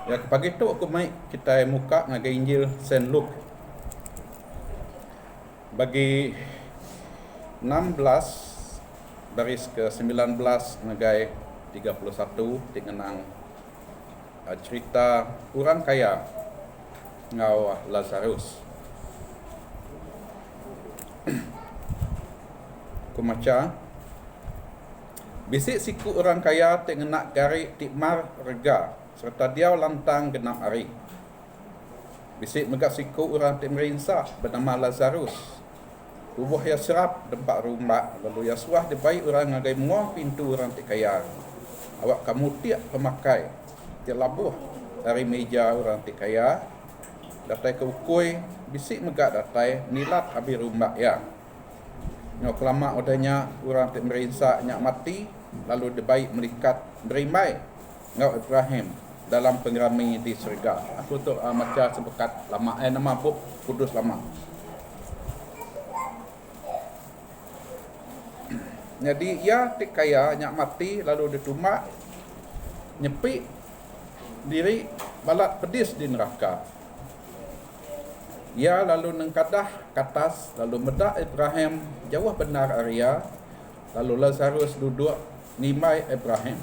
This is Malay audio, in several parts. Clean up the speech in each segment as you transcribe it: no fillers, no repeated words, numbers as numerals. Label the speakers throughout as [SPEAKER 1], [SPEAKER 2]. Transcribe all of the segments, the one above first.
[SPEAKER 1] Ya pagi tu aku mai kita muka ngagai Injil Saint Luke bagi 16 baris ke 19 ngagai 31 tingenang cerita orang kaya ngau Lazarus. Aku maca bisik siku orang kaya tingenak gari tikmar rega serta dia lantang genap hari. Bisik megak siku orang timerinsa bernama Lazarus. Tubuh ya serap dempak rumah lalu ya suah dibaik orang ngagai muang pintu orang tik kaya. Awak kamu tiak pemakai tiak labuh dari meja orang tik kaya. Datai ke ukui bisik megak datai nilat habis rumah ya. Ngau kelama odanya orang tik merinsa nyak mati lalu dibaik melikat berimai ngau Ibrahim dalam pengerami di surga. Aku tu maca sebekat lama nama bab kudus lama. Jadi ia tik kaya nyak mati lalu ditumak nyepik diri balat pedis di neraka. Ia lalu nengkadah katas lalu medak Ibrahim jauh benar Arya lalu Lazarus duduk nimai Ibrahim.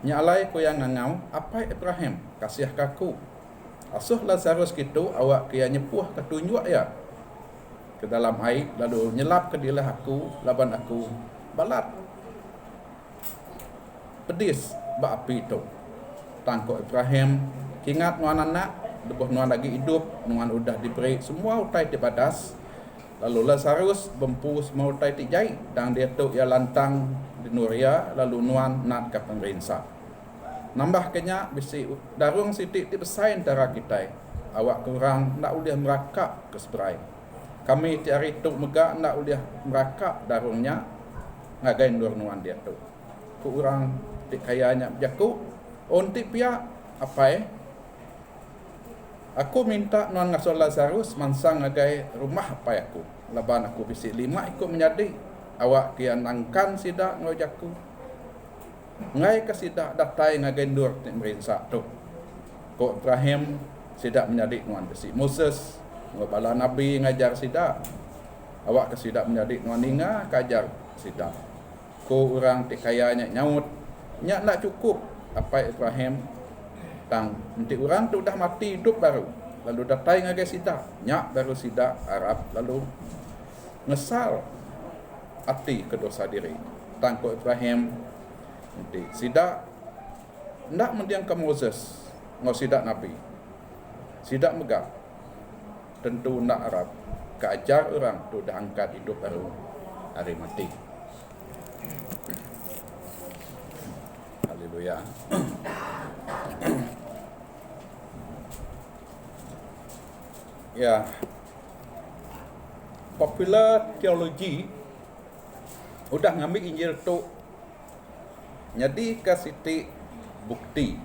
[SPEAKER 1] Nyalai ku yang ngangau apa Ibrahim kasih kaku. Asuh Lazarus gitu awak kia nyepuh ketunjuk ya ke dalam air lalu nyelap ke dilah aku laban aku balat pedis ba api itu. Tangkok Ibrahim ingat nuan anak debuh nuan lagi hidup nuan udah diberi semua utai di badas. Lalu Lazarus bempu semua utai ti jai dan dia tu ia lantang di Nuria lalu nuan nak ke pemerintah. Nambah kenya bisi darung sitik ti besain darah kita. Awak kurang nak uliah merakak ke seberai. Kami ti hari tu mega nak uliah merakak darungnya ngagai nur nuan dia tu. Ku orang ti kayanya jaku onti pia apa aku minta nuan ngasul Lazarus mansang ngagai rumah apa aku. Laban aku bisi 5 ikut menjadi awak kian angkan sidak ngojaku. Ngai ke sidak datai ngagai nur ti merinsa tu. Ko Ibrahim sidak menjadi nuan bisi Moses ngobala nabi ngajar sidak. Awak ke sidak menjadi nuan ninga kajar sidak. Ko orang ti kayanya nyaut nyak nak cukup apa Ibrahim tang nanti orang tu dah mati hidup baru lalu datai ngagai sidak nyak baru sidak Arab lalu ngesal hati ke dosa diri tangko Ibrahim nanti sidak ndak mendiang ke Moses ngau sidak nabi sidak megak tentu ndak Arab keajar orang tu dah angkat hidup baru hari mati. Haleluya. Ya, popular teologi udah ngambil Injil tu jadi ke siti bukti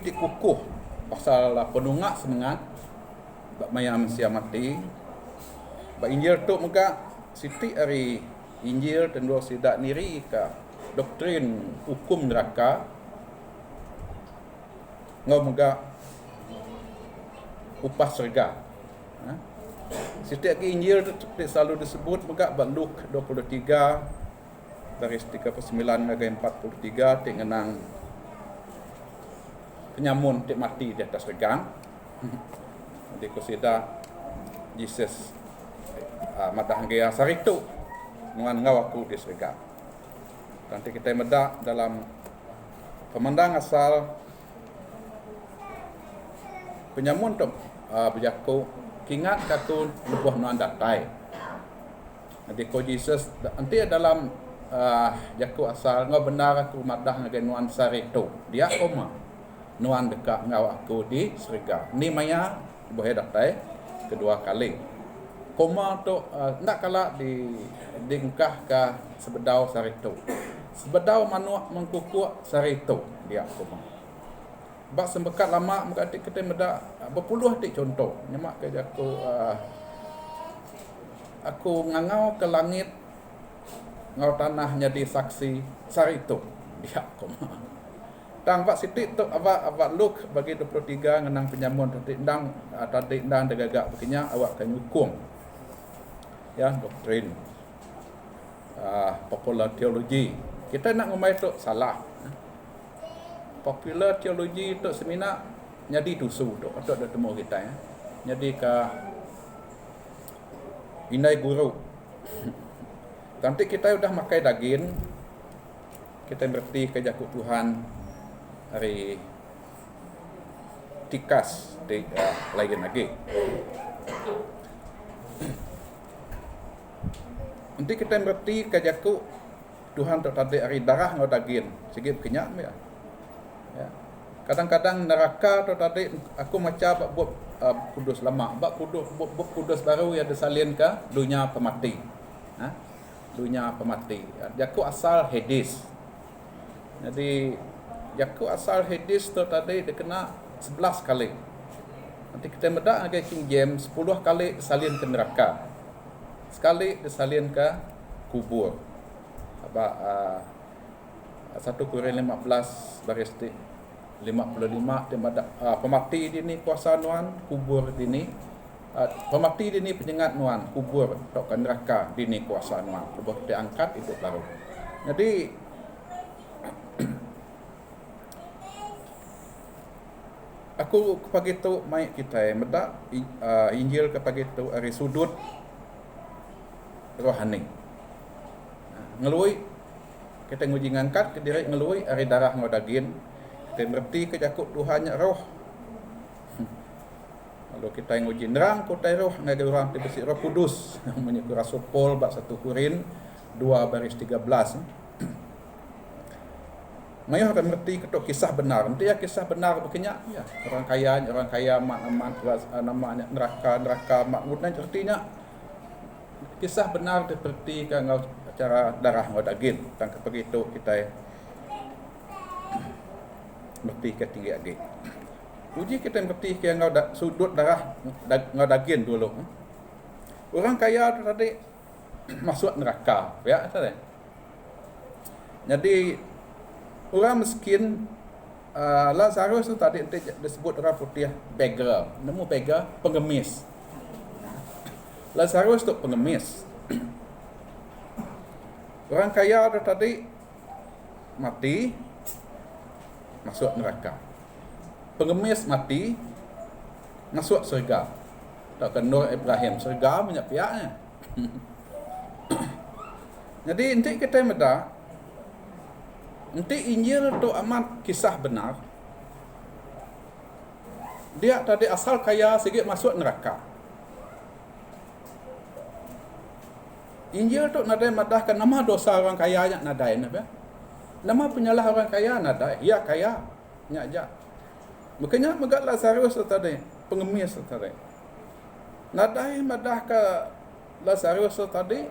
[SPEAKER 1] ti kukuh pasal penungak semangat bak maya manusia mati bak Injil tu mega siti ari Injil tendu sidak niri ka doktrin hukum neraka ngau mega upah surga. Setiap Injil selalu disebut mega Luke 23 baris 39 hingga 43 tingenang penyamun tik mati di atas regang. Jadi kusida Jesus matah gaya saritu nuan ngau aku di surga. Nanti kita medak dalam pemandang asal penyamun tu berjaku kingat kaku lebuh nuan datai. Nanti ko Jesus nanti dalam jaku asal ngau benar aku madah ngagai nuan saritu. Dia koma nuan dekat ngau aku di surga. Ni maya boleh datai kedua kali. Koma tu nak kala dingkah ke sebedau saritu. Sebedau manuak mengkukuk saritu dia koma. Bak sembekat lama muka adik kita medak berpuluh adik contoh. Nyemak ke aku ngangau ke langit ngau tanah jadi saksi saritu dia koma. Tang wak sitik tu awak luk bagi 23 ngenang penyamun tadi ndang degagak begini awak kan hukum. Ya, doktrin. Popular theology. Kita nak ngomai tu salah. Popular theology tu semina jadi tusu tu patut dah temu kita ya. Jadi ke indai guru. Nanti kita udah makai daging, kita berarti ke jakut Tuhan hari tikas di lain lagi. Nanti kita berarti ke jakut Tuhan tu tadi hari darah ngau daging, sikit kenyak ya. Ya. Kadang-kadang neraka tu tadi aku macam buat kudus lama, buat kudus baru yang disalin ke dunia pemati. Ha? Dunia pemati. Jakut asal Hades. Jadi Jakut asal Hades tu tadi dia kena 11 kali. Nanti kita medak lagi King James 10 kali disalin ke neraka. Sekali disalin ke kubur. Apa 1 Korintus 15 baris 55 dia medak pemati dini kuasa nuan, kubur dini pemati dini penyengat nuan, kubur tok ke neraka dini kuasa nuan. Lepas diangkat hidup baru. Jadi aku pagi tu mai kita medak Injil ke pagi tu dari sudut rohani. Ngelui kita nguji ngangkat ke diri ngelui dari darah ngau daging. Kita berarti ke jakut Tuhannya roh. Kalau kita nguji nerang kutai roh ngagai orang tu besi Roh Kudus. Namanya Rasul Paul bab 1 Korintus 2 baris 13. Mayah akan mengerti ketok kisah benar. Nanti ya kisah benar begini ya. Orang kaya mak namanya neraka mak mudnan artinya kisah benar seperti kan cara darah ngau daging. Tang begitu kita mengerti ke tinggi lagi. Uji kita mengerti ke ngau sudut darah ngau daging dulu. Orang kaya tu tadi masuk neraka, ya tadi. Jadi orang miskin Lazarus tu tadi disebut orang putih beggar. Nemu beggar pengemis. Lazarus tu pengemis. Orang kaya tu tadi mati masuk neraka. Pengemis mati masuk surga. Tak kenal Ibrahim surga banyak pihaknya. Jadi nanti kita medak nanti Injil tu amat kisah benar. Dia tadi asal kaya sikit masuk neraka. Injil tu nadai madahkan nama dosa orang kaya nya nadai apa? Nama penyalah orang kaya nadai. Ya kaya nya aja. Makanya megat Lazarus tu tadi, pengemis tu tadi. Nadai madah ke Lazarus tu tadi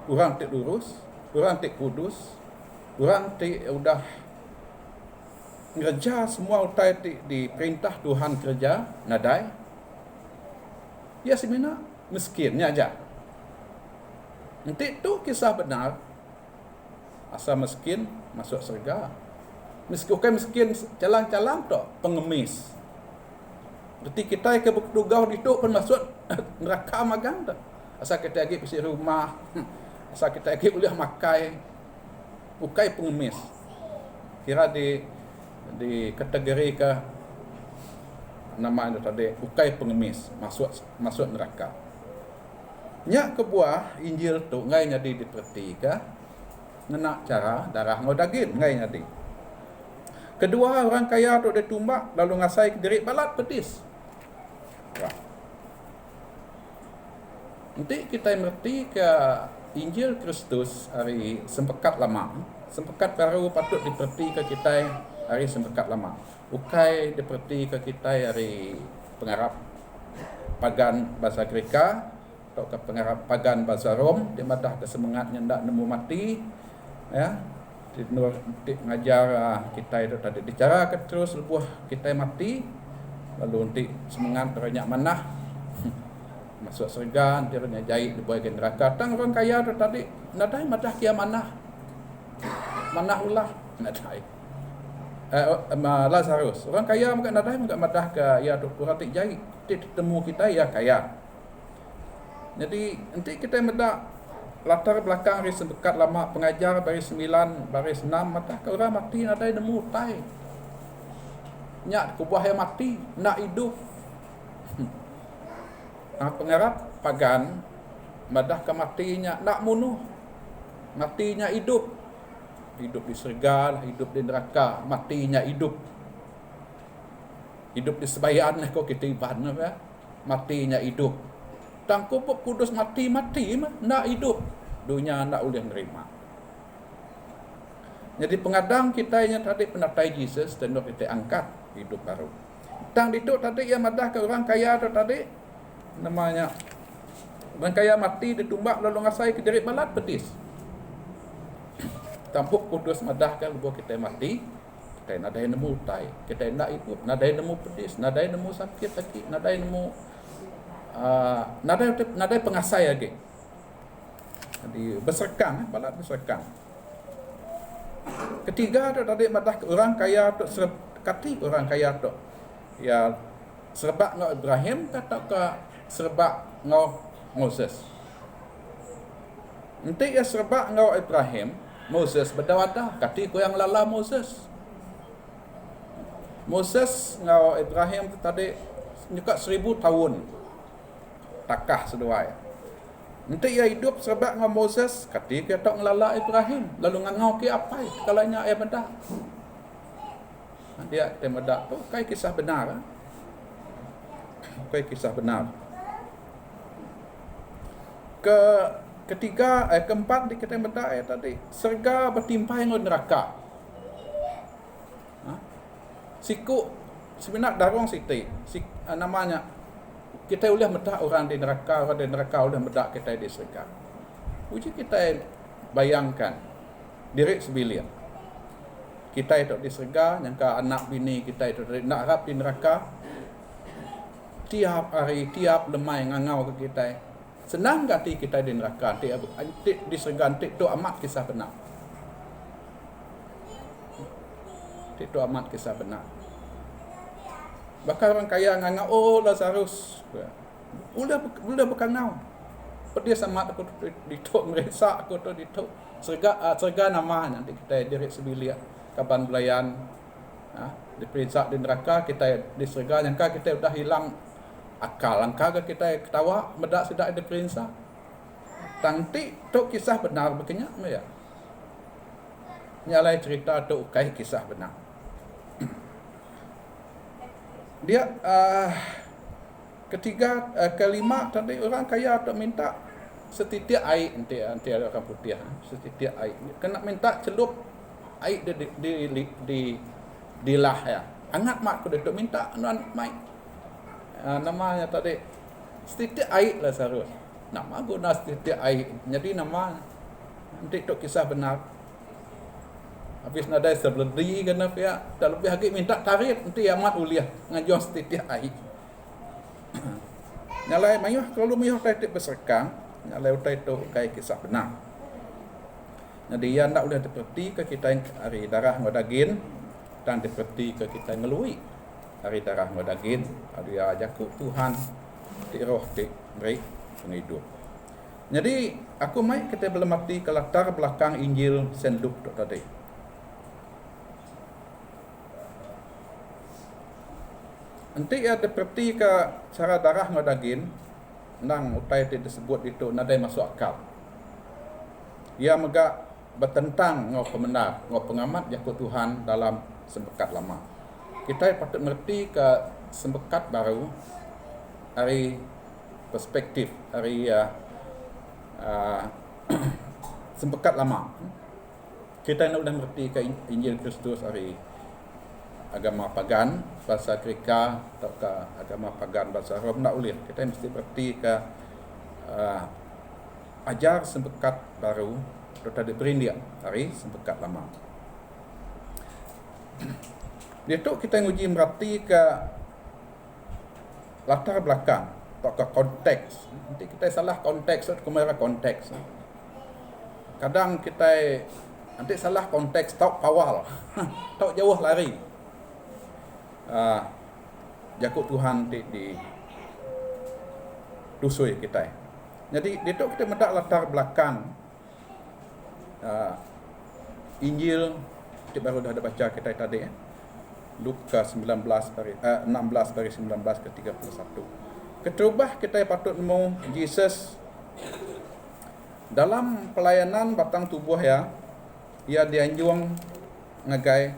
[SPEAKER 1] orang tik lurus, orang tik kudus. Orang udah kerja semua utai di perintah Tuhan kerja nadai. Ya semina miskinnya aja. Nanti tu kisah benar. Asal miskin masuk surga. Miskin calang-calang tu pengemis. Berarti kita ke bertugau itu pun masuk neraka magang tu. Asal kita lagi pisi rumah, asal kita lagi boleh makai. Ukai pengemis. Kira di kategori ke nama itu tadi ukai pengemis masuk neraka. Nya kebuah Injil tu ngai jadi diperti ke ngenak cara darah ngau daging ngai jadi. Kedua orang kaya tu dia tumbak lalu ngasai diri balat pedis. Wah. Nanti kita mengerti ke Injil Kristus hari sempekat lama. Sempekat baru patut diperti ke kita hari sempekat lama. Ukai diperti ke kita hari pengarap pagan bahasa Greka atau ke pengarap pagan bahasa Rom. Dia madah ke semangatnya ndak nemu mati. Ya. Di ngajar kita itu tadi bicara ke terus lebuh kita mati. Lalu nanti semangat banyak manah. Masuk surga, dia jahit di bawah neraka. Tang orang kaya tu tadi nadai madah kia manah. Manah ulah nadai. Lazarus. Orang kaya mak nadai mak madah ke ya doktor atik jari. Temu kita ya kaya. Jadi nanti kita medak latar belakang dari sebekat lama pengajar baris 9, baris 6 mata ke orang mati nadai nemu tai. Nyak kubah yang mati nak hidup. Pengarap pagan madah ke matinya nak munuh. Matinya hidup. Hidup di surga, hidup di neraka, matinya hidup. Hidup di sebayan kau kita iban apa? Matinya hidup. Tangku pop kudus mati mah nak hidup. Dunia nak boleh menerima. Jadi pengadang kita yang tadi penatai Jesus dan kita angkat hidup baru. Tang itu tadi yang madah ke orang kaya tu tadi namanya orang kaya mati ditumbak lalu ngasai ke jerit balat petis. Tampuk kudus madah kan buat kita mati, kita nadai nemu tai, kita nak hidup, nadai nemu pedis, nadai nemu sakit, nadai nemu nadai pengasai lagi. Jadi berserkang, balat berserkang. Ketiga tu tadi madah orang kaya tu kati orang kaya tu ya serbak ngau Ibrahim kata ke serbak ngau Moses. Nanti ya serbak ngau Ibrahim Moses berdawadah kati ko yang lala Moses ngau Ibrahim tu tadi nyukat 1000 tahun takah seduai. Nanti ia hidup sebab ngau Moses kati ke tok ngelala Ibrahim lalu ngau ke apa kalanya ia bedah. Dia temedak tu kai kisah benar. Kai kisah benar. Ketiga keempat di kita bedak tadi serga bertimpai dengan neraka. Siku sebenar darong siti namanya kita boleh medak orang di neraka boleh medak kita di serga. Uji kita bayangkan diri sebilir. Kita itu di serga, nyangka anak bini kita itu nak harap di neraka. Tiap hari, tiap lemai ngangau ke kita. Senang hati kita di neraka, antik di serga, antik tu amat kisah benar. Antik tu amat kisah benar. Bahkan orang kaya ngangau, oh Lazarus. Udah bukan ngau. Pedih sama aku dituk meresak aku tu dituk. Serga namanya nanti kita diri sebilia. Kapan belayan diperiksa di neraka kita di surga nyangka kita sudah hilang akal langkah kita ketawa medak sudah diperiksa nanti tu kisah benar begini ya nyalai cerita tu kai kisah benar dia ketiga kelima tadi orang kaya tu minta setitik air nanti ada orang putih setitik air kena minta celup air di lah ya. Angat mak aku dah minta anuan mai. Namanya tadi setitik air Lazarus. Nama guna setitik air. Jadi nama nanti tu kisah benar. Habis nadai sebeledi kena pia tak lebih lagi minta tarif nanti amat uliah ngajual setitik air. Nyalai mayuh kalau mayuh titik berserkang, nyalai utai tu kai kisah benar. Jadi ia tak boleh diperti ke kita yang hari darah ngodagin dan diperti ke kita yang ngelui hari darah ngodagin. Dia jakuk Tuhan di roh di beri penghidup. Jadi aku mai kita belum mati ke latar belakang Injil Saint Luke tu tadi. Nanti ia diperti ke cara darah ngodagin nang utai disebut itu nadai masuk akal. Ia megak bertentang ngau pemenar, ngau pengamat jakut Tuhan dalam sembekat lama. Kita patut mengerti ke sembekat baru hari perspektif, hari sembekat lama. Kita nak boleh mengerti ke Injil Kristus hari agama pagan, bahasa Greka atau ke agama pagan bahasa Rom nak boleh. Kita mesti mengerti ke ajar sembekat baru tadi berindia hari sembekat lama. Dia tu kita nguji merati ke latar belakang atau ke konteks. Nanti kita salah konteks atau kemana konteks. Kadang kita nanti salah konteks tok kawal. Tok jauh lari. Jakut Tuhan di tusui kita. Jadi itu kita mendak latar belakang Injil kita baru dah ada baca kita tadi Lukas 16 dari 19 ke 31. Ketubah kita patut nemu Jesus dalam pelayanan batang tubuh ya, ia dianjung ngagai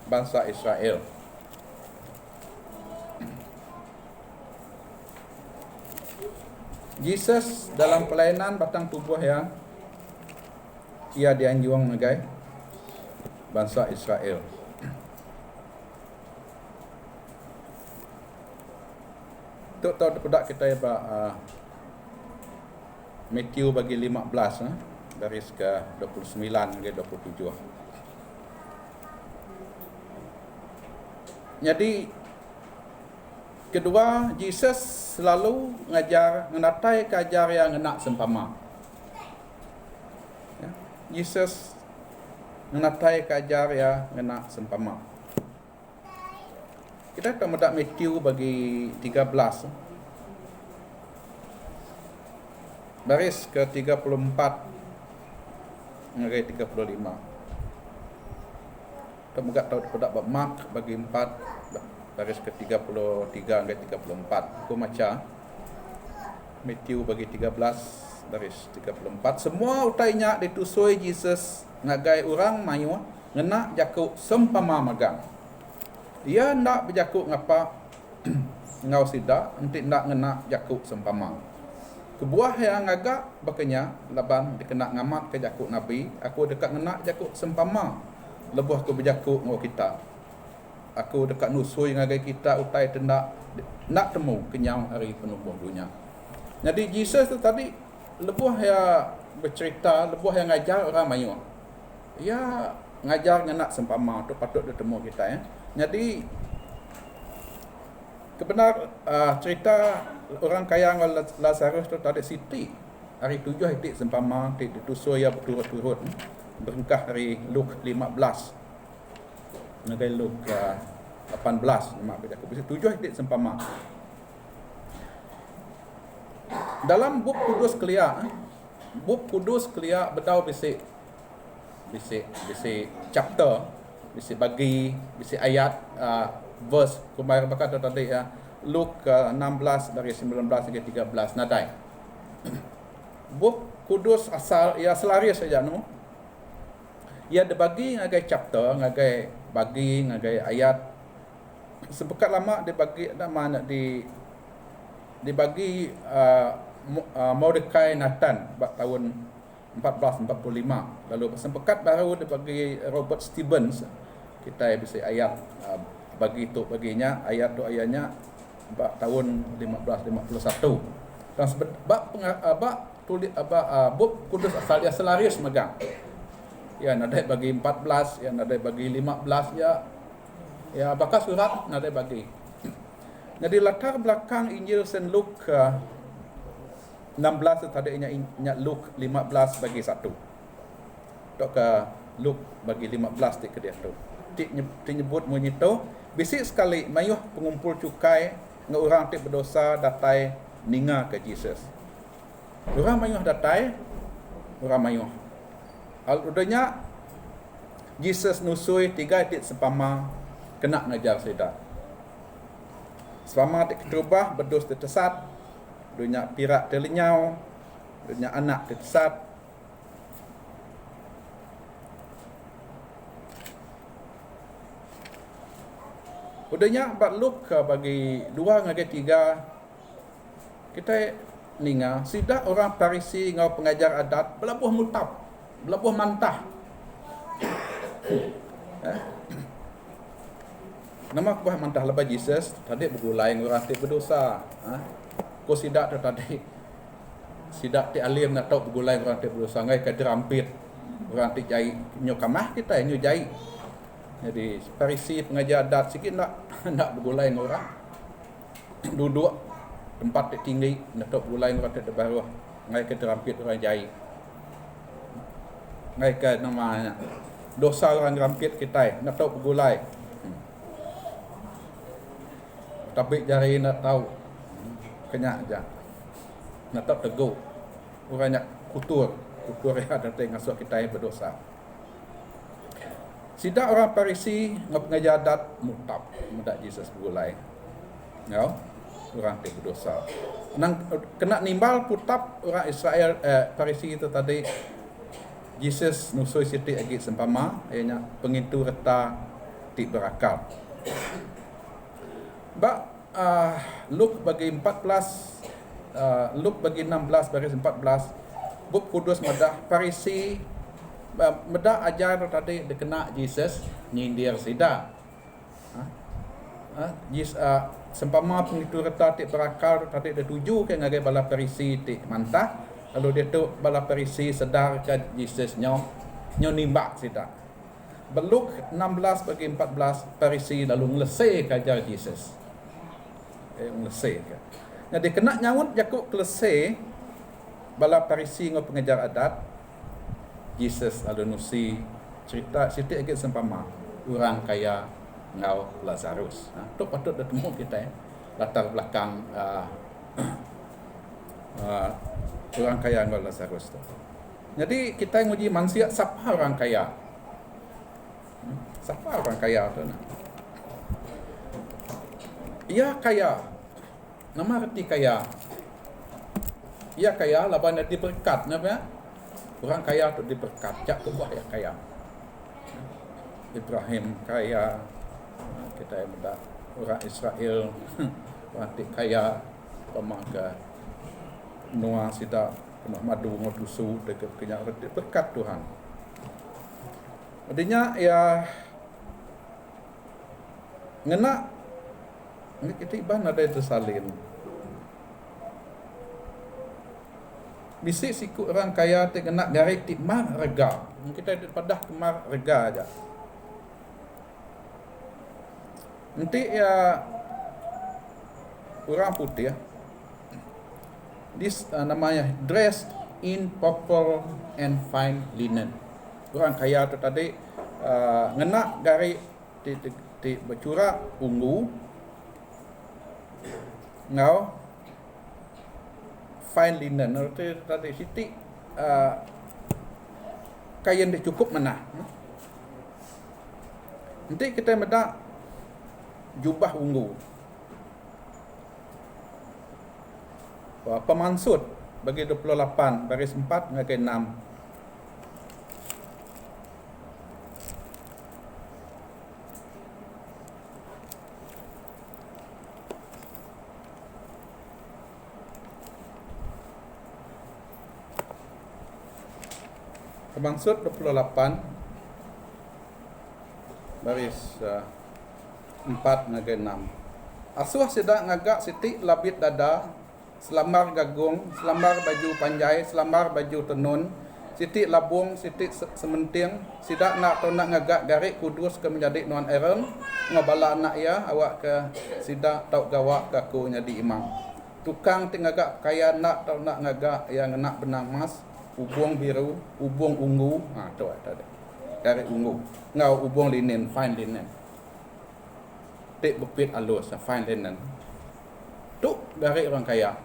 [SPEAKER 1] bangsa Israel. Jesus dalam pelayanan batang tubuh ya, ia dianjung ngagai bangsa Israel. Tuk tahu pedak kita ya Matthew bagi 15 dari ke 29 ke 27. Jadi kedua, Jesus selalu ngajar ngenatai kajar yang ngena sempama. Ya, Jesus ngenatai kajar yang ngena sempama. Kita akan mendak Matthew bagi 13 baris ke 34 hingga 35. Kita mendak tahu pedak bab Mark bagi 4 baris ke 33 hingga 34. Aku baca Matthew bagi 13 baris 34. Semua utainya ditusui Jesus ngagai orang mayu ngena jakuk sempama magang. Ia nak berjakuk ngapa ngau sida nanti nak ngena jakuk sempama. Kebuah yang agak bakanya laban dikena ngamat ke jakuk Nabi, aku dekat ngena jakuk sempama. Lebuh aku berjakuk ngau kita. Aku dekat nusui ngagai kita utai tendak nak temu kenyang hari penubuh dunia. Jadi Jesus tu tadi lebuh yang bercerita, lebuh yang ngajar orang mayu. Ia ngajar ngena sempama tu patut ditemu kita ya. Jadi kebenar cerita orang kaya Lazarus tu tadi Siti hari 7 hitik sempama ditusui ya berturut-turut berengkah dari Luke 15 dari Luke 18 maaf aku bisa 7 hitik sempama dalam buk kudus kelia bedau bisik chapter bisi bagi bisi ayat verse kemarin berkata tadi ya Luke 16 dari 19 hingga 13 nadai. Buk kudus asal ia selaris saja no. Ia dibagi ngagai chapter, ngagai bagi ngagai ayat. Sebekat lama dibagi nama dibagi Mordecai Nathan tahun 1445. Lalu sempekat baru dibagi Robert Stevens kita bisa ayat bagi tu baginya ayat tu ayatnya tahun 1551 dan sebab tulis buk kudus asal dia selaris megang ya nadai bagi 14 ya nadai bagi 15 ya bakal surat nadai bagi. Jadi latar belakang Injil Saint Luke 16 tadi nya Luke 15 bagi 1 tok ke Luke bagi 15 tik ke dia tu tik nyebut bunyi tu bisik sekali mayuh pengumpul cukai nge orang tik berdosa datai ninga ke Jesus. Orang mayuh datai orang mayuh aludanya Jesus nusui 3 tik sepama kena ngajar sedak sepama tik ketubah berdos tetesat dunia pirak terlenyau dunia anak tetesat udahnya bat Luke bagi 2 ngagai 3 kita ninga sidak orang Parisi ngau pengajar adat belabuh mutab belabuh mantah nama buah mantah lepas Jesus tadi bergulai orang tik berdosa ko sidak tu tadi sidak ti alim nak tahu bergulai orang tik berdosa ngai ke derampit orang tik jai nyokamah kita nyu jai. Jadi Parisi pengajar adat sikit nak bergulai dengan orang duduk tempat tinggi nak bergulai dengan orang baru ngai ke terampit orang jai ngai ke namanya dosa orang rampit kita nak tahu pegulai. Tapi jari nak tahu kenyak aja. Nak tahu tegur. Orangnya kutur yang ada ngasuh kita berdosa. Sida orang Parisi ngap ngajadat mutab mudak Jesus pegulai. Ya, orang tu berdosa. Nang kena nimbal putap orang Israel Parisi itu tadi Jesus nusui siti agi sempama ianya pengintu reta ti berakal. Luke bagi 14 Luke bagi 16 baris 14 bab kudus madah Parisi madah ajar tadi dikena Jesus nyindir sida. Jesus sempama pengintu reta ti berakal tadi dia tuju ke ngagai bala Parisi ti mantah. Lalu dia tu bala Parisi sedar ke Jesus nyo nimbak sida. Beluk 16 bagi 14 Parisi lalu ngelesai ke ajar Jesus. Ngelesai ke. Jadi kena nyawut jakuk kelesai bala Parisi ngau pengajar adat Jesus lalu nusi cerita siti agak sempama orang kaya ngau Lazarus. Tu patut bertemu kita latar belakang orang kaya ngau Lazarus tu. Jadi kita nguji manusia siapa orang kaya? Siapa orang kaya tu nak? Ia kaya. Nama arti kaya. Ia kaya laban dia diberkat namanya. Orang kaya tu diberkat. Jak kebuah yang kaya. Ibrahim kaya. Kita yang muda orang Israel orang kaya pemaga Noah sida penuh madu ngodusu dekat kenyak berkat Tuhan. Artinya ya ngena ini kita iban ada itu salin. Bisi siku orang kaya te kena garik ti mar rega. Kita padah kemar rega aja. Nanti ya orang putih ya. This namanya dressed in purple and fine linen. Orang kaya tu tadi ngena garik ti bercurak ungu ngau fine linen. Tadi siti kain dia cukup mana. Nanti kita meda jubah ungu. Pemansut bagi 28 baris 4 ngagai 6. Pemansut 28 baris 4 ngagai 6. Asuh sida ngagak siti labit dada selamar gagung, selamar baju panjai, selamar baju tenun, siti labung, siti sementing, sidak nak atau nak ngagak garik kudus ke menjadi nuan eren, ngabala anak ya, awak ke sidak tau gawak ke aku jadi imam. Tukang tingagak kaya nak atau nak ngagak yang nak benang emas, ubung biru, ubung ungu, tu ada. Garik ungu, ngau ubung linen, fine linen. Tik bepit alus, fine linen. Tu garik orang kaya.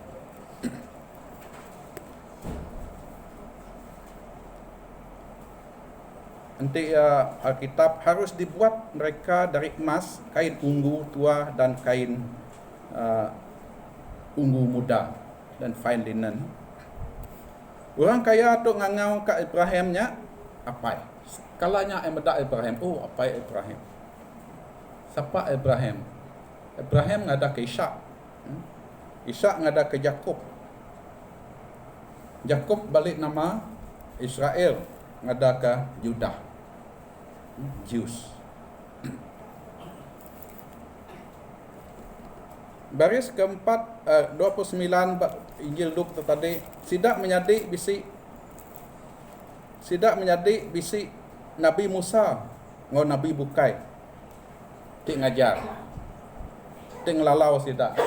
[SPEAKER 1] Nanti Alkitab harus dibuat mereka dari emas, kain ungu tua dan kain ungu muda dan fine linen. Orang kaya tu ngangau ke Ibrahimnya apa? Kalanya emeda Ibrahim. Oh, apa Ibrahim? Siapa Ibrahim? Ibrahim ngada ke Ishak. Ishak ngada ke Yakub. Yakub balik nama Israel, ngada ke Yudah. Jews. Baris keempat 29 Injil Luke tadi sidak menjadi bisi Nabi Musa ngau Nabi Bukai tik ngajar tik ngelalau sidak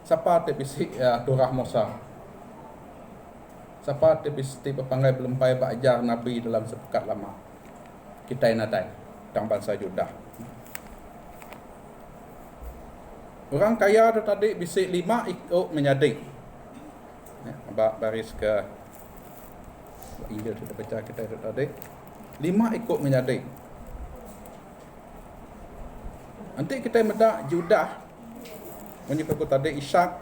[SPEAKER 1] siapa tik bisi Turah Musa Siapa ti pepangai belempai ba ajar Nabi dalam sepekat lama. Kita nadai tang bangsa Judah. Orang kaya tu tadi bisik 5 ikut menyadik. Abang baris ke Injil kita baca kita tu tadi. 5 ikut menyadik. Nanti kita medak Judah. Menyebut tadi Ishak,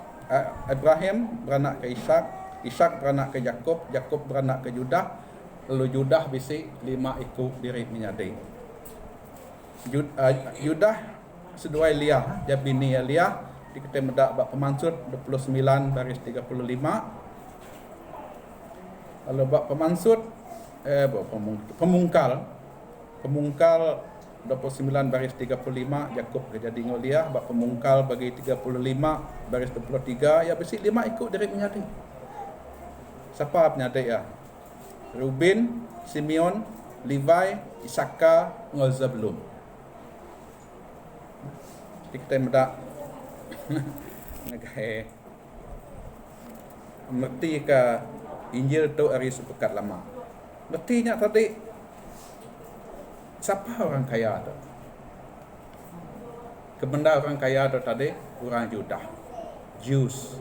[SPEAKER 1] Ibrahim beranak ke Ishak, Ishak beranak ke Yakub, Yakub beranak ke Judah. Lalu Judah bisik 5 ikut diri menyadik. Judah seduai Liah, dia bini Liah. Kita medak bab pemansut 29 baris 35. Lalu bab pemansut pemungkal 29 baris 35 Yakub jadi Liah, bab pemungkal bagi 35 baris 23 ya besi 5 ikut dari menyadik. Siapa penyadik ya? Ruben, Simeon, Levi, Isakar, Zabulon. Jadi kita medak nagai mengerti ke Injil tu hari sepekat lama. Bertinya tadi siapa orang kaya tu? Kebenda orang kaya tu tadi orang Judah, Jews.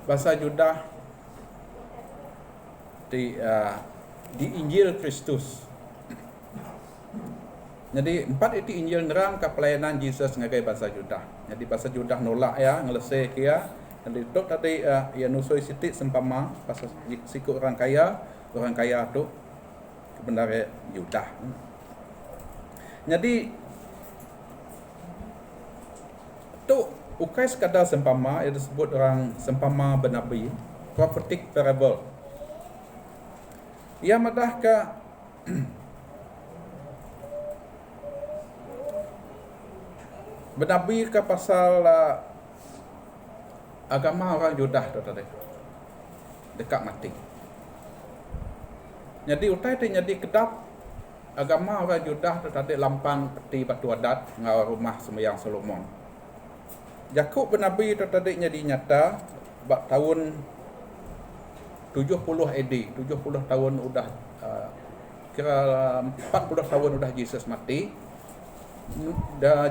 [SPEAKER 1] Bahasa Judah di Injil Kristus. Jadi 4 itu Injil nerang ke pelayanan Yesus ngagai bahasa Judah. Jadi bahasa Judah nolak ya, ngelesai kia. Jadi tu tadi ia nusoi sitik sempama pasal sikut orang kaya tu kebenaran Judah. Jadi tu ukai sekadar sempama, ia disebut orang sempama benabi, prophetic parable. Ia madah ke benabi ke pasal agama orang Judah tu tadi dekat mati. Jadi utai tu jadi kedap agama orang Judah tu tadi lampang peti batu adat ngau rumah sembahyang Solomon. Yakub benabi tu tadi jadi nyata bab tahun 70 AD, 70 tahun udah kira 40 tahun udah Yesus mati.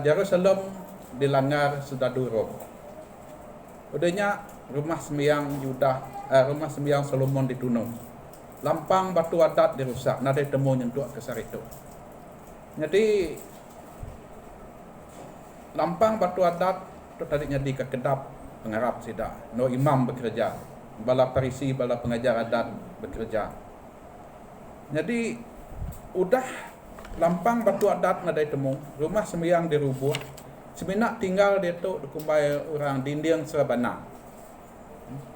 [SPEAKER 1] Jerusalem dilanggar sudah Rom. Udahnya rumah sembahyang Judah, rumah sembahyang Solomon ditunung. Lampang batu adat dirusak, nada temu nyentuh ke saritu. Jadi lampang batu adat tu tadi jadi ke kedap pengarap sida. No imam bekerja, bala parisi, bala pengajar adat bekerja. Jadi udah lampang batu adat nada temu, rumah sembahyang dirubuh. Seminat tinggal dia tu dikumbai orang dinding Serabana,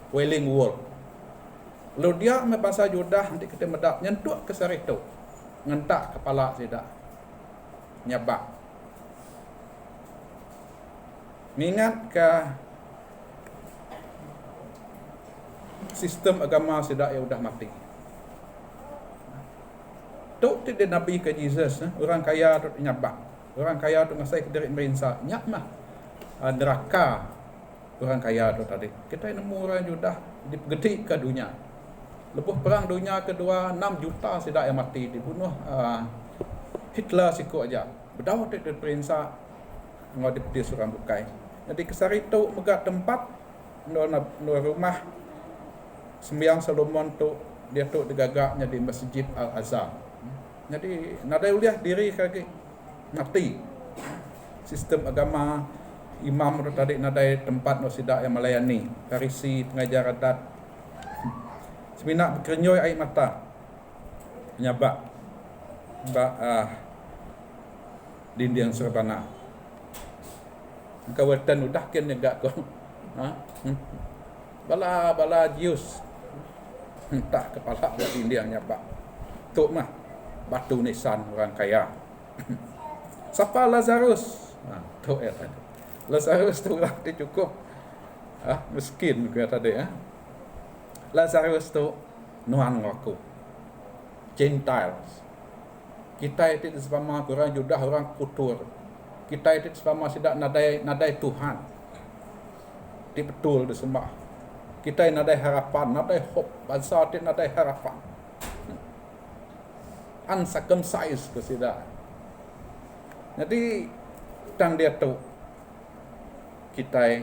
[SPEAKER 1] Wailing Wall. Lalu dia bahasa Judah nanti kita medak nyentuh ke saritu, ngentak kepala tidak nyabak. Mingat ke sistem agama tidak ya udah mati. Tu tidak Nabi ke Yesus, orang kaya tu nyabak. Orang kaya tu ngasai ke diri merinsa, nyak mah neraka orang kaya tu tadi. Kita nemu orang Judah dipegetik ke dunia. Lepas perang dunia kedua 6 juta sidak yang mati dibunuh Hitler siku aja. Berdauh tu perinsa ngau dipedi surang bukai. Jadi kesari tu megak tempat no rumah sembahyang Solomon tu dia tu digagaknya di Masjid Al-Azhar. Jadi nada uliah diri kaki mati. Sistem agama imam tu tadi nadai tempat no sidak yang melayani parisi pengajar adat seminak berkerenyoy air mata nyabak dinding Serabana kawatan udah ken negak ko bala Jews entah kepala buat dinding nyabak tu mah batu nisan orang kaya. Siapa Lazarus? Tu tadi. Lazarus tu orang dia cukup miskin ke tadi Lazarus tu nuan ngaku Gentiles. Kita itu sesama orang Judah, orang kultur. Kita itu sesama sidak nadai Tuhan. Dia betul disembah. Kita nadai harapan, nadai hope, bangsa ti nadai harapan. Uncircumcised ke sida. Jadi tang dia tu kita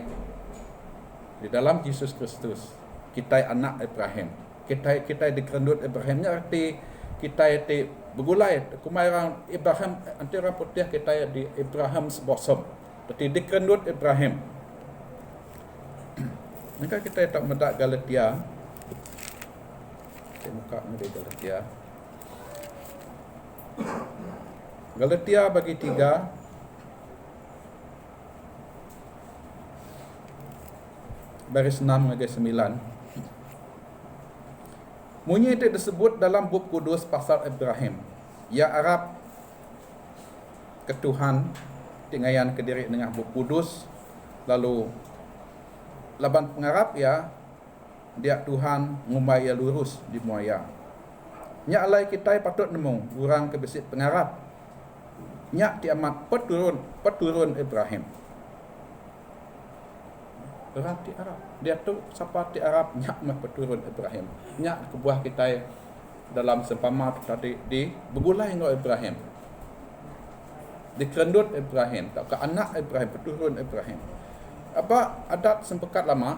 [SPEAKER 1] di dalam Yesus Kristus, kita anak Abraham. Kita dikerendut Abrahamnya arti kita ti bergulai kumairan Abraham antara putih kita di Abraham's bosom. Tapi dikerendut Abraham. Maka kita tak medak Galatia. Saya buka di Galatia. Galatia bagi 3 baris 6 hingga 9. Bunyi itu disebut dalam buku kudus pasal Abraham. Ya Arab ke Tuhan tinggayan ke diri dengan buku kudus. Lalu laban pengarap ya dia Tuhan ngumbai ya lurus di muaya. Nya alai kita patut nemu orang ke besit pengarap. Nya tiamat peturun Abraham. Orang di Arab. Dia tu siapa di Arab nya peturun Abraham. Nya kebuah kita dalam sempama tadi di bergulai dengan Abraham. Dikerendut Abraham, tak ke anak Abraham, peturun Abraham. Apa adat sempekat lama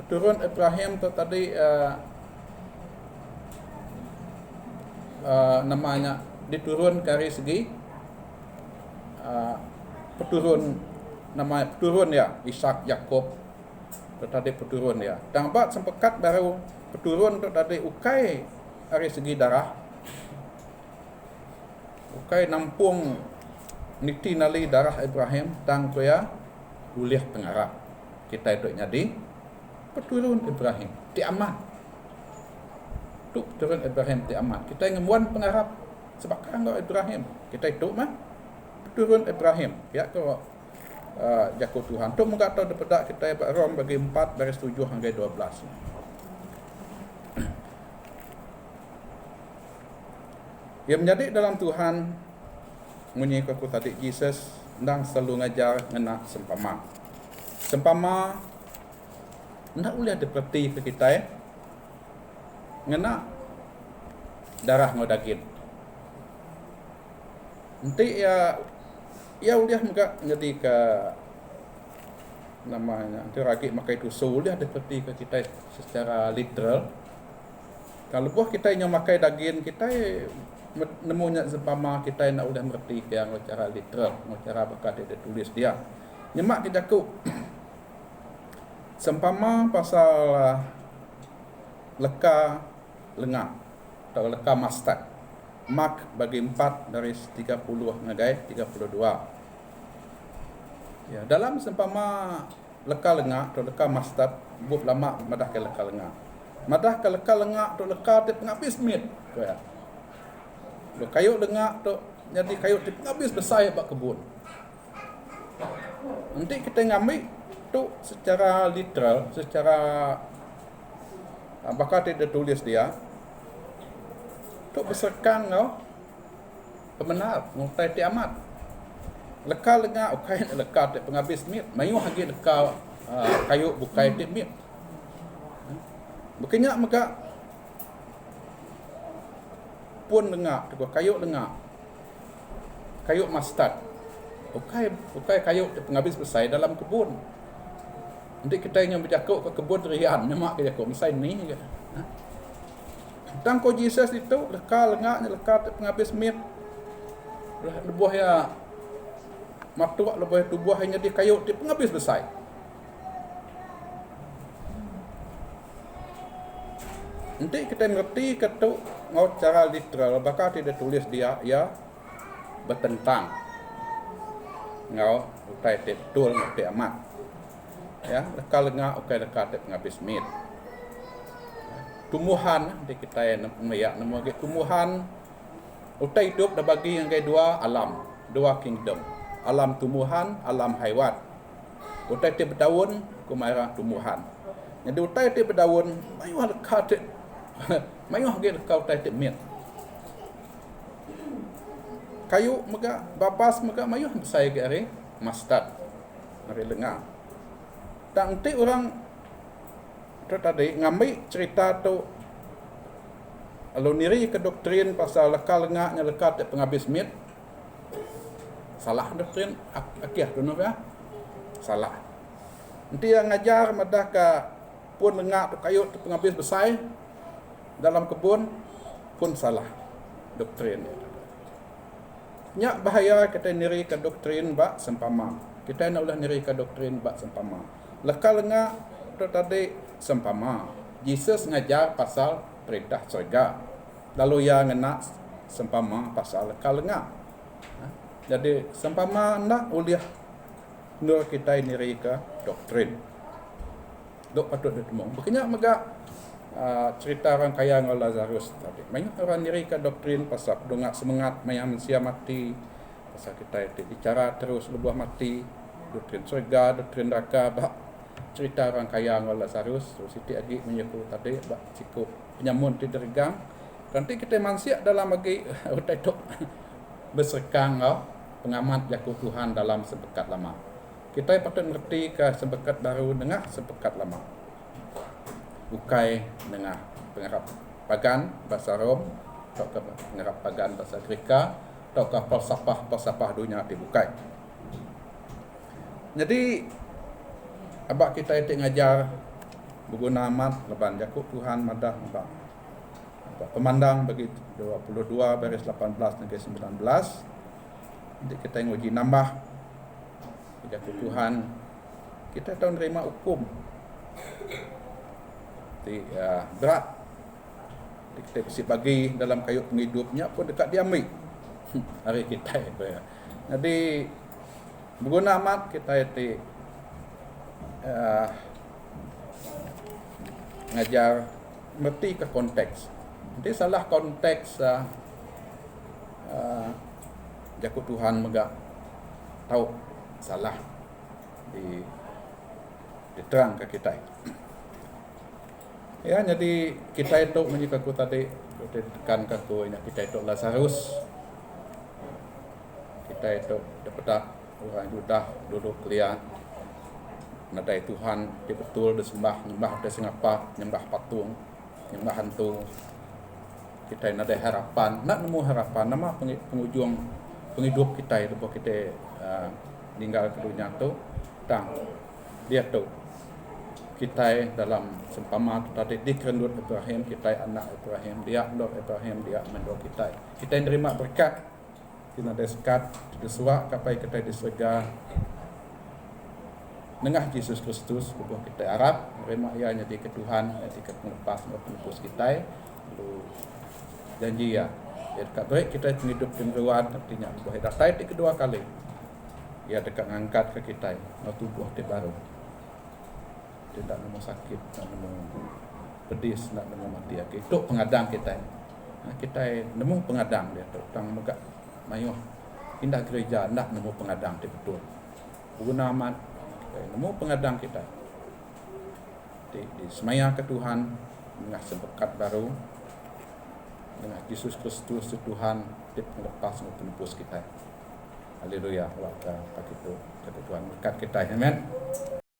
[SPEAKER 1] peturun Abraham tu tadi namanya diturun dari segi peturun nama peturun ya Ishak Yakub tu tadi peturun ya. Dan abad sempekat baru peturun tu tadi ukai dari segi darah. Ukai nampung niti nali darah Abraham dan kuya uliah pengarap. Kita itu jadi peturun Abraham ti amat. Tu peturun Abraham ti amat. Kita ngemuan pengarap sebab kan Abraham. Kita itu mah peturun Abraham. Ya ko jaku Tuhan. Tu muka tahu daripada kita Rom bagi 4 baris 7 hingga 12. Yang menjadi dalam Tuhan munyi aku tadi Jesus ndang selalu ngajar ngena sempama. Sempama ndak boleh diperti ke kita ngena darah ngo daging. Nanti ya uliah muka jadi ke namanya nanti ragi makai tusu uliah diperti ke kita secara literal. Kalau buah kita yang makai daging kita nemunya sempama kita nak udah mengerti yang cara literal, cara bakat dia tulis dia. Nyemak kita ku sempama pasal leka lengah atau leka mustard. Mark bagi 4 dari 30 ngagai 32. Ya, dalam sempama leka lengah atau leka mustard buat lama madah ke leka lengah. Madah ke leka lengah atau leka tip ngapis mit. Ya. Lo kayu lengah tu jadi kayu tip ngapis besar bak kebun. Nanti kita ngambil tu secara literal, secara bakal dia tulis dia tu beserkan pemenar ngutai ti amat. Leka lengah ukai leka tip penghabis mit, mayu hagi leka kayu bukai tip mit. Bukannya maka pun lengah, kayu lengah, kayu mustard, ukai kayu penghabis besar dalam kebun. Nanti kita ingin berjakuk ke kebun rian, nyemak ke jakuk misal ni. Dan ko Jesus itu leka lengah, leka penghabis mit, lebuh ya matuk lebuh tubuh hanya di kayu di penghabis besar. Nanti kita mengerti ketuk ngau cara literal bakal tidak tulis dia ya bertentang ngau utai betul ngerti amat ya leka lengah ukai leka ngabis mit tumbuhan di kita meyak nemu lagi tumbuhan utai hidup dah bagi yang dua alam dua kingdom alam tumbuhan alam haiwan utai tiap berdaun kumaira tumbuhan jadi utai tiap berdaun mayu leka mayu hagi kau tai mit kayu mega bapas mega mayu besar ke are mustard are lengah tak nanti orang tu tadi ngambil cerita tu kalau niri ke doktrin pasal lekal ngaknya lekat penghabis mit, salah doktrin akiah tu ya, salah. Nanti yang ngajar madah ke pun lengak tu kayut tu penghabis besai dalam kebun pun salah doktrin. Nyak bahaya kita niri ke doktrin bak sempama. Kita nak ulah niri ke doktrin bak sempama. Lekal ngak tu tadi sempama. Yesus ngajar pasal perintah surga. Lalu yang ngena sempama pasal lekal ngak. Jadi sempama nak uliah nur kita niri ke doktrin. Dok patut ditemung. Berkenyak megak cerita rangkaian Lazarus tadi. Banyak orang niri ke doktrin pasal dongak semangat mayang manusia mati. Pasal kita itu bicara terus lebuh mati. Doktrin surga, doktrin neraka, bak cerita rangkaian Lazarus. Terus itu lagi menyebut tadi bak cukup penyamun ti dergang. Nanti kita manusia dalam bagi utai tok berserkang pengamat jaku Tuhan dalam sepekat lama. Kita patut mengerti ke sepekat baru dengan sepekat lama. Bukai dengan pengarap pagan bahasa Rom, atau ke pengarap pagan bahasa Greka, atau ke falsafah dunia dibukai. Jadi abak kita itu ngajar berguna amat leban jakuk Tuhan madah abak pemandang bagi 22 baris 18 negeri 19. Jadi kita nguji nambah jakuk Tuhan, kita tahu nerima hukum berat. Kita mesti bagi dalam kayut penghidupnya pun dekat diambil hari kita itu ya. Jadi berguna amat kita itu ngajar mengerti ke konteks. Nanti salah konteks jakut Tuhan megak tahu salah diterang ke kita. Ya, jadi kita itu menyikaku tadi tekan kaku ini kita itu Lazarus. Kita itu dapat orang sudah duduk lihat nadai Tuhan dia betul disembah nyembah ada sengapa nyembah patung nyembah hantu. Kita nadai harapan nak nemu harapan nama penghujung penghidup kita itu bahwa kita tinggal ke dunia tu tang dia tu kita dalam sempama tadi dikerendut Ibrahim, kita anak Ibrahim, dia anak Ibrahim, dia mendok kita nerima berkat kita ada sekat disuak kapai kita di surga nengah Yesus Kristus bahwa kita harap nerima ianya di Tuhan di penlepas penebus kita lalu janji ya dekat baik kita hidup kemeruan artinya bahwa datai di kedua kali ia dekat ngangkat ke kita tubuh dia baru tidak nemu sakit, tidak nemu pedis, tidak nemu mati. Itu pengadang kita. Kita nemu pengadang dia tu. Tang megak mayuh pindah gereja tidak nemu pengadang dia betul. Guna amat nemu pengadang kita. Di semaya ke Tuhan dengan sepekat baru dengan Yesus Kristus Tuhan dia melepas menebus kita. Haleluya. Waktu itu Tuhan berkat kita. Amen.